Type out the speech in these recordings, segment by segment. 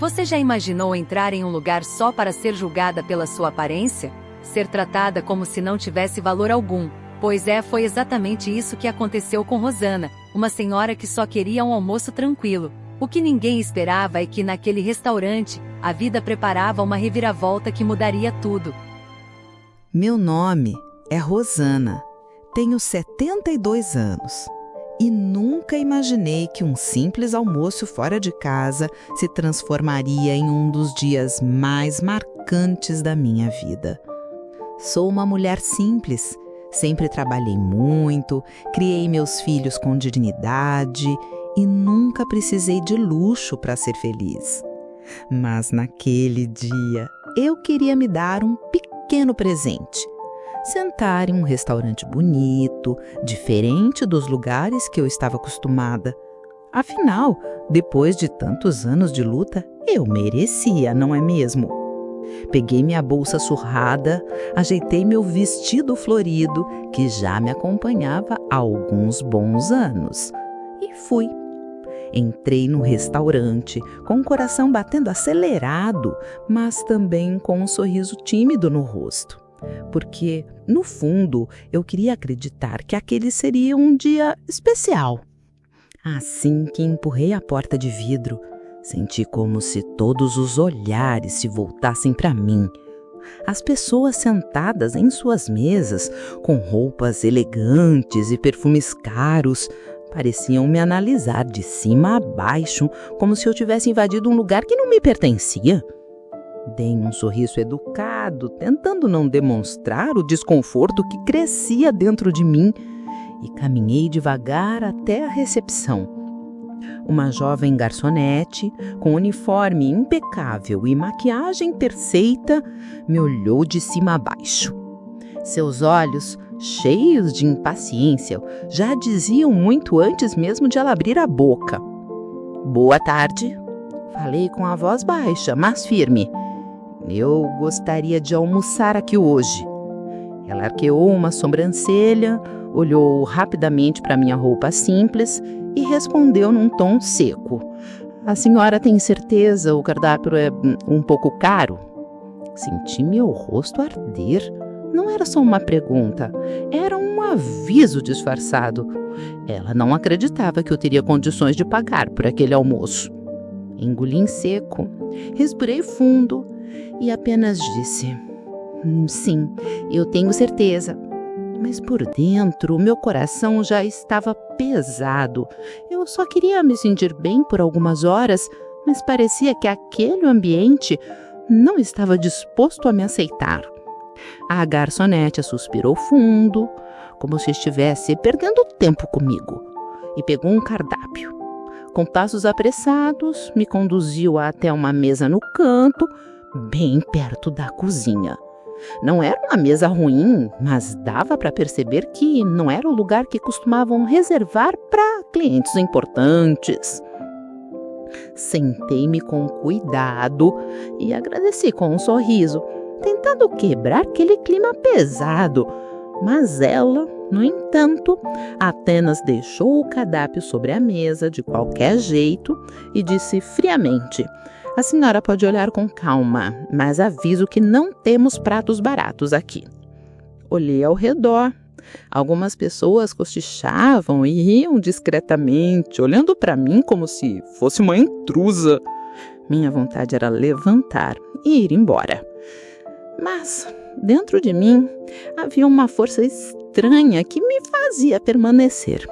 Você já imaginou entrar em um lugar só para ser julgada pela sua aparência? Ser tratada como se não tivesse valor algum? Pois foi exatamente isso que aconteceu com Rosana, uma senhora que só queria um almoço tranquilo. O que ninguém esperava é que naquele restaurante, a vida preparava uma reviravolta que mudaria tudo. Meu nome é Rosana, tenho 72 anos e nunca imaginei que um simples almoço fora de casa se transformaria em um dos dias mais marcantes da minha vida. Sou uma mulher simples, sempre trabalhei muito, criei meus filhos com dignidade e nunca precisei de luxo para ser feliz. Mas naquele dia eu queria me dar um pequeno presente. Sentar em um restaurante bonito, diferente dos lugares que eu estava acostumada. Afinal, depois de tantos anos de luta, eu merecia, não é mesmo? Peguei minha bolsa surrada, ajeitei meu vestido florido, que já me acompanhava há alguns bons anos, e fui. Entrei no restaurante, com o coração batendo acelerado, mas também com um sorriso tímido no rosto. Porque, no fundo, eu queria acreditar que aquele seria um dia especial. Assim que empurrei a porta de vidro, senti como se todos os olhares se voltassem para mim. As pessoas sentadas em suas mesas, com roupas elegantes e perfumes caros, pareciam me analisar de cima a baixo, como se eu tivesse invadido um lugar que não me pertencia. Dei um sorriso educado, tentando não demonstrar o desconforto que crescia dentro de mim, e caminhei devagar até a recepção. Uma jovem garçonete, com uniforme impecável e maquiagem perfeita, me olhou de cima a baixo. Seus olhos, cheios de impaciência, já diziam muito antes mesmo de ela abrir a boca. "Boa tarde", falei com a voz baixa, mas firme. "Eu gostaria de almoçar aqui hoje." Ela arqueou uma sobrancelha, olhou rapidamente para minha roupa simples e respondeu num tom seco: "A senhora tem certeza o cardápio é um pouco caro?" Senti meu rosto arder. Não era só uma pergunta, era um aviso disfarçado. Ela não acreditava que eu teria condições de pagar por aquele almoço. Engoli em seco, respirei fundo e apenas disse: "Sim, eu tenho certeza." Mas por dentro, meu coração já estava pesado. Eu só queria me sentir bem por algumas horas, mas parecia que aquele ambiente não estava disposto a me aceitar. A garçonete suspirou fundo, como se estivesse perdendo tempo comigo, e pegou um cardápio. Com passos apressados, me conduziu até uma mesa no canto, bem perto da cozinha. Não era uma mesa ruim, mas dava para perceber que não era o lugar que costumavam reservar para clientes importantes. Sentei-me com cuidado e agradeci com um sorriso, tentando quebrar aquele clima pesado. Mas ela, no entanto, apenas deixou o cardápio sobre a mesa de qualquer jeito e disse friamente: "A senhora pode olhar com calma, mas aviso que não temos pratos baratos aqui." Olhei ao redor. Algumas pessoas cochichavam e riam discretamente, olhando para mim como se fosse uma intrusa. Minha vontade era levantar e ir embora. Mas, dentro de mim, havia uma força estranha que me fazia permanecer.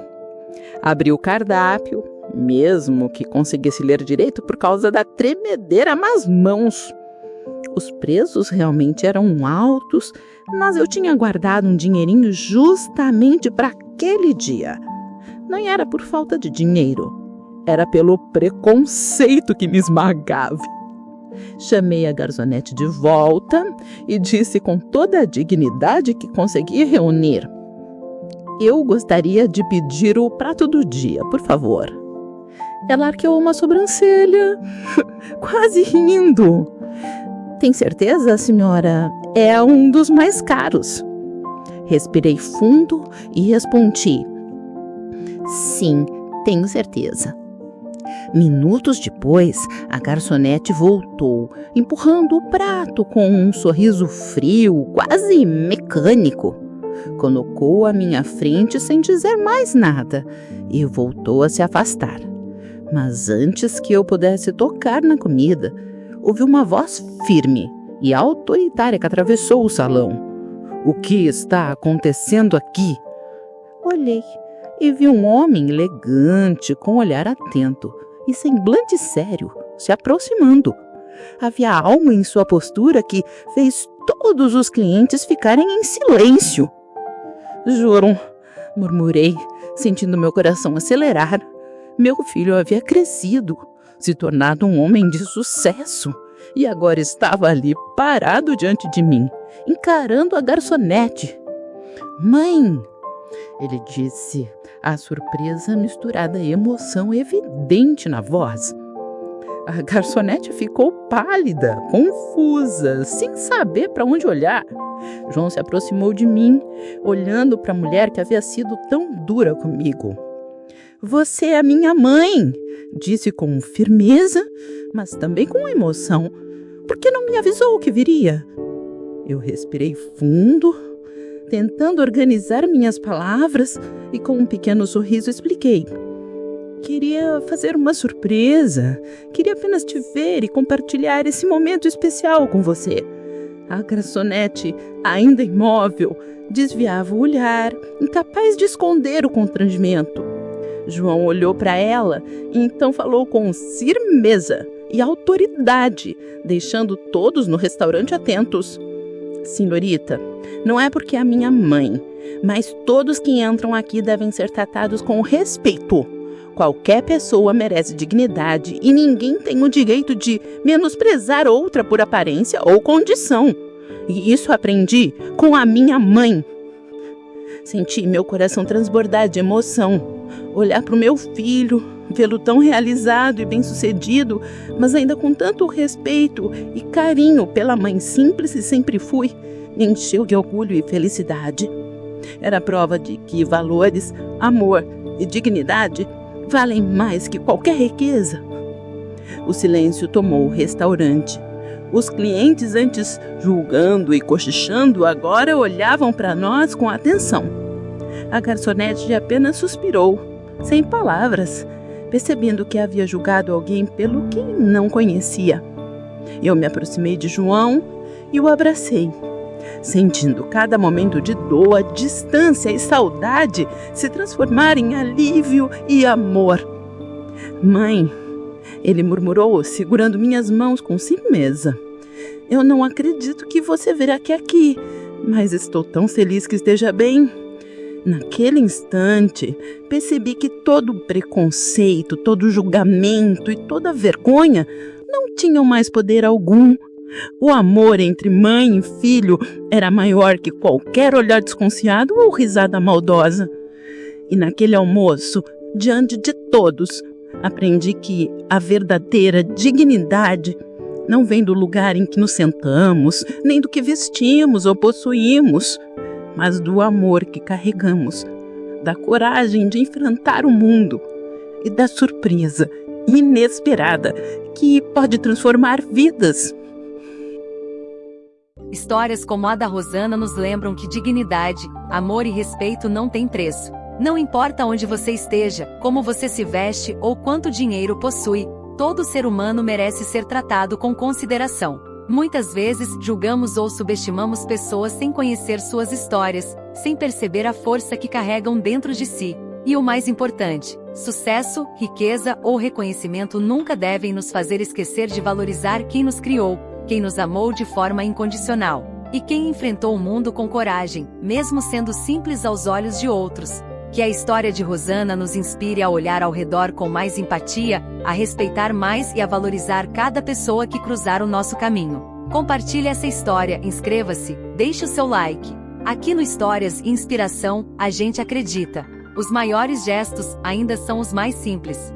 Abri o cardápio, mesmo que conseguisse ler direito por causa da tremedeira nas mãos. Os preços realmente eram altos, mas eu tinha guardado um dinheirinho justamente para aquele dia. Não era por falta de dinheiro, era pelo preconceito que me esmagava. Chamei a garçonete de volta e disse com toda a dignidade que consegui reunir: "Eu gostaria de pedir o prato do dia, por favor." Ela arqueou uma sobrancelha, quase rindo. "Tem certeza, senhora? É um dos mais caros." Respirei fundo e respondi: "Sim, tenho certeza." Minutos depois, a garçonete voltou, empurrando o prato com um sorriso frio, quase mecânico. Colocou à minha frente sem dizer mais nada e voltou a se afastar. Mas antes que eu pudesse tocar na comida, ouvi uma voz firme e autoritária que atravessou o salão. "O que está acontecendo aqui?" Olhei e vi um homem elegante, com olhar atento e semblante sério, se aproximando. Havia algo em sua postura que fez todos os clientes ficarem em silêncio. "Juro", murmurei, sentindo meu coração acelerar. Meu filho havia crescido, se tornado um homem de sucesso, e agora estava ali parado diante de mim, encarando a garçonete. "Mãe", ele disse, a surpresa misturada à emoção evidente na voz. A garçonete ficou pálida, confusa, sem saber para onde olhar. João se aproximou de mim, olhando para a mulher que havia sido tão dura comigo. "Você é a minha mãe", disse com firmeza, mas também com emoção. "Por que não me avisou que viria?" Eu respirei fundo, tentando organizar minhas palavras, e com um pequeno sorriso expliquei. "Queria fazer uma surpresa. Queria apenas te ver e compartilhar esse momento especial com você." A garçonete, ainda imóvel, desviava o olhar, incapaz de esconder o constrangimento. João olhou para ela e então falou com firmeza e autoridade, deixando todos no restaurante atentos. "Senhorita, não é porque é a minha mãe, mas todos que entram aqui devem ser tratados com respeito. Qualquer pessoa merece dignidade e ninguém tem o direito de menosprezar outra por aparência ou condição. E isso aprendi com a minha mãe." Senti meu coração transbordar de emoção. Olhar para o meu filho, vê-lo tão realizado e bem-sucedido, mas ainda com tanto respeito e carinho pela mãe simples que sempre fui, me encheu de orgulho e felicidade. Era prova de que valores, amor e dignidade valem mais que qualquer riqueza. O silêncio tomou o restaurante. Os clientes, antes julgando e cochichando, agora olhavam para nós com atenção. A garçonete apenas suspirou, sem palavras, percebendo que havia julgado alguém pelo que não conhecia. Eu me aproximei de João e o abracei, sentindo cada momento de dor, distância e saudade se transformar em alívio e amor. "Mãe", ele murmurou, segurando minhas mãos com firmeza, "eu não acredito que você virá aqui, mas estou tão feliz que esteja bem." Naquele instante, percebi que todo preconceito, todo julgamento e toda vergonha não tinham mais poder algum. O amor entre mãe e filho era maior que qualquer olhar desconfiado ou risada maldosa. E naquele almoço, diante de todos, aprendi que a verdadeira dignidade não vem do lugar em que nos sentamos, nem do que vestimos ou possuímos, mas do amor que carregamos, da coragem de enfrentar o mundo e da surpresa inesperada que pode transformar vidas. Histórias como a da Rosana nos lembram que dignidade, amor e respeito não têm preço. Não importa onde você esteja, como você se veste ou quanto dinheiro possui, todo ser humano merece ser tratado com consideração. Muitas vezes, julgamos ou subestimamos pessoas sem conhecer suas histórias, sem perceber a força que carregam dentro de si. E o mais importante, sucesso, riqueza ou reconhecimento nunca devem nos fazer esquecer de valorizar quem nos criou, quem nos amou de forma incondicional, e quem enfrentou o mundo com coragem, mesmo sendo simples aos olhos de outros. Que a história de Rosana nos inspire a olhar ao redor com mais empatia, a respeitar mais e a valorizar cada pessoa que cruzar o nosso caminho. Compartilhe essa história, inscreva-se, deixe o seu like. Aqui no Histórias e Inspiração, a gente acredita. Os maiores gestos ainda são os mais simples.